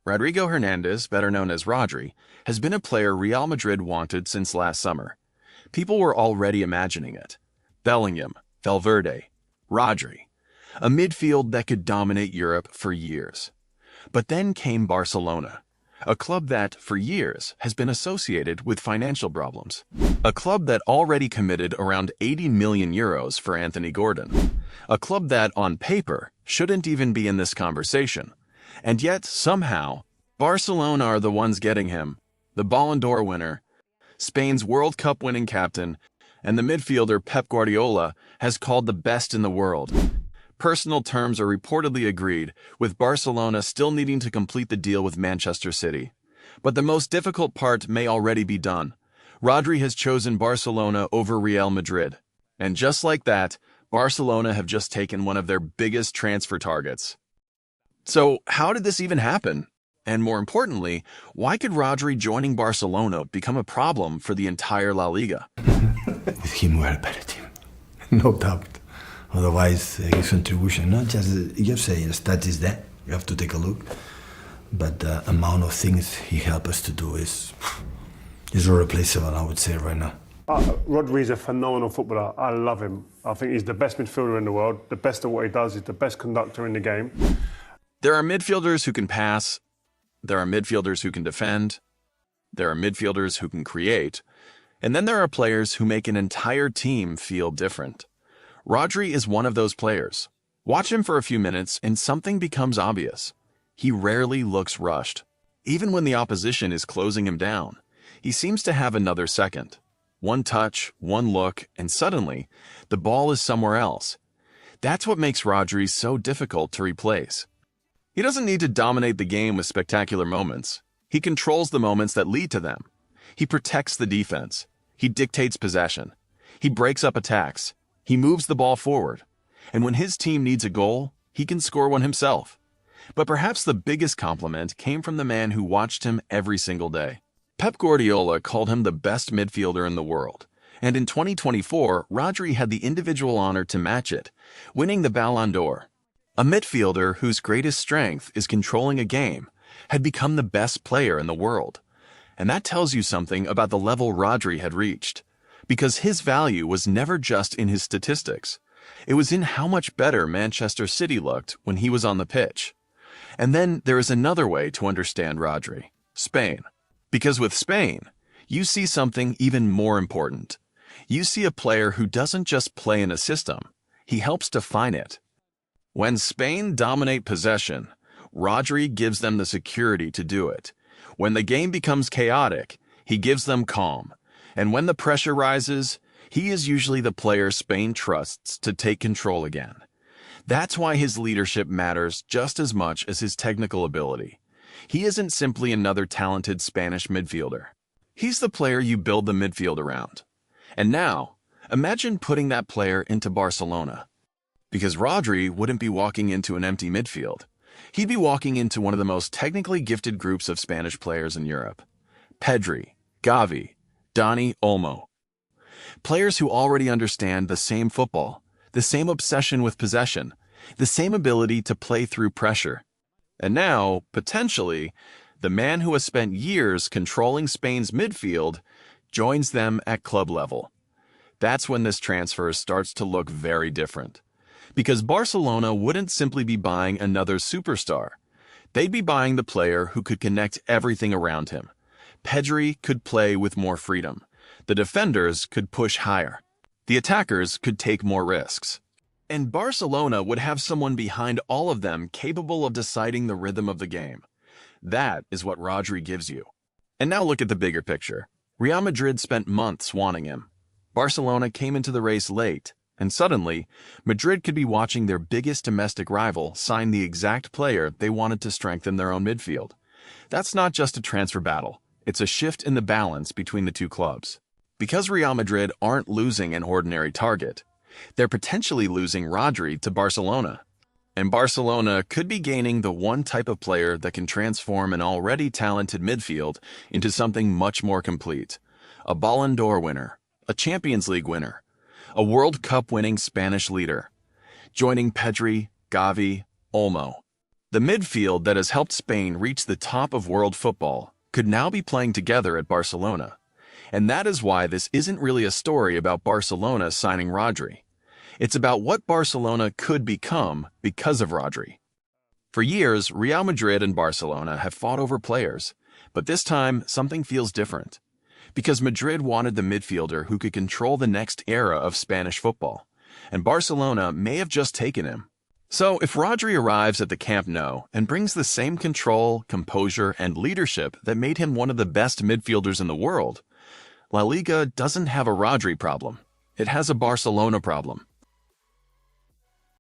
Rodrigo Hernandez, better known as Rodri, has been a player Real Madrid wanted since last summer. People were already imagining it. Bellingham, Valverde, Rodri, a midfield that could dominate Europe for years. But then came Barcelona, a club that, for years, has been associated with financial problems. A club that already committed around 80 million euros for Anthony Gordon. A club that, on paper, shouldn't even be in this conversation. And yet, somehow, Barcelona are the ones getting him, the Ballon d'Or winner, Spain's World Cup winning captain, and the midfielder Pep Guardiola has called the best in the world. Personal terms are reportedly agreed, with Barcelona still needing to complete the deal with Manchester City. But the most difficult part may already be done. Rodri has chosen Barcelona over Real Madrid. And just like that, Barcelona have just taken one of their biggest transfer targets. So, how did this even happen? And more importantly, why could Rodri joining Barcelona become a problem for the entire La Liga? With him, we're a better team. No doubt. Otherwise, his contribution, not just a stat is there. You have to take a look. But the amount of things he helped us to do is irreplaceable, I would say, right now. Rodri is a phenomenal footballer. I love him. I think he's the best midfielder in the world, the best at what he does. He's the best conductor in the game. There are midfielders who can pass. There are midfielders who can defend. There are midfielders who can create. And then there are players who make an entire team feel different. Rodri is one of those players. Watch him for a few minutes and something becomes obvious. He rarely looks rushed. Even when the opposition is closing him down, he seems to have another second. One touch, one look, and suddenly, the ball is somewhere else. That's what makes Rodri so difficult to replace. He doesn't need to dominate the game with spectacular moments. He controls the moments that lead to them. He protects the defense. He dictates possession. He breaks up attacks. He moves the ball forward. And when his team needs a goal, he can score one himself. But perhaps the biggest compliment came from the man who watched him every single day. Pep Guardiola called him the best midfielder in the world. And in 2024, Rodri had the individual honor to match it, winning the Ballon d'Or. A midfielder whose greatest strength is controlling a game had become the best player in the world. And that tells you something about the level Rodri had reached. Because his value was never just in his statistics. It was in how much better Manchester City looked when he was on the pitch. And then there is another way to understand Rodri: Spain. Because with Spain, you see something even more important. You see a player who doesn't just play in a system, he helps define it. When Spain dominate possession, Rodri gives them the security to do it. When the game becomes chaotic, he gives them calm. And when the pressure rises, he is usually the player Spain trusts to take control again. That's why his leadership matters just as much as his technical ability. He isn't simply another talented Spanish midfielder. He's the player you build the midfield around. And now, imagine putting that player into Barcelona. Because Rodri wouldn't be walking into an empty midfield. He'd be walking into one of the most technically gifted groups of Spanish players in Europe. Pedri, Gavi, Dani Olmo. Players who already understand the same football, the same obsession with possession, the same ability to play through pressure. And now, potentially, the man who has spent years controlling Spain's midfield joins them at club level. That's when this transfer starts to look very different. Because Barcelona wouldn't simply be buying another superstar. They'd be buying the player who could connect everything around him. Pedri could play with more freedom. The defenders could push higher. The attackers could take more risks. And Barcelona would have someone behind all of them capable of deciding the rhythm of the game. That is what Rodri gives you. And now look at the bigger picture. Real Madrid spent months wanting him. Barcelona came into the race late. And suddenly, Madrid could be watching their biggest domestic rival sign the exact player they wanted to strengthen their own midfield. That's not just a transfer battle. It's a shift in the balance between the two clubs. Because Real Madrid aren't losing an ordinary target, they're potentially losing Rodri to Barcelona. And Barcelona could be gaining the one type of player that can transform an already talented midfield into something much more complete. A Ballon d'Or winner, a Champions League winner, a World Cup winning Spanish leader, joining Pedri, Gavi, Olmo. The midfield that has helped Spain reach the top of world football could now be playing together at Barcelona. And that is why this isn't really a story about Barcelona signing Rodri. It's about what Barcelona could become because of Rodri. For years, Real Madrid and Barcelona have fought over players, but this time something feels different. Because Madrid wanted the midfielder who could control the next era of Spanish football, and Barcelona may have just taken him. So if Rodri arrives at the Camp Nou and brings the same control, composure, and leadership that made him one of the best midfielders in the world, La Liga doesn't have a Rodri problem. It has a Barcelona problem.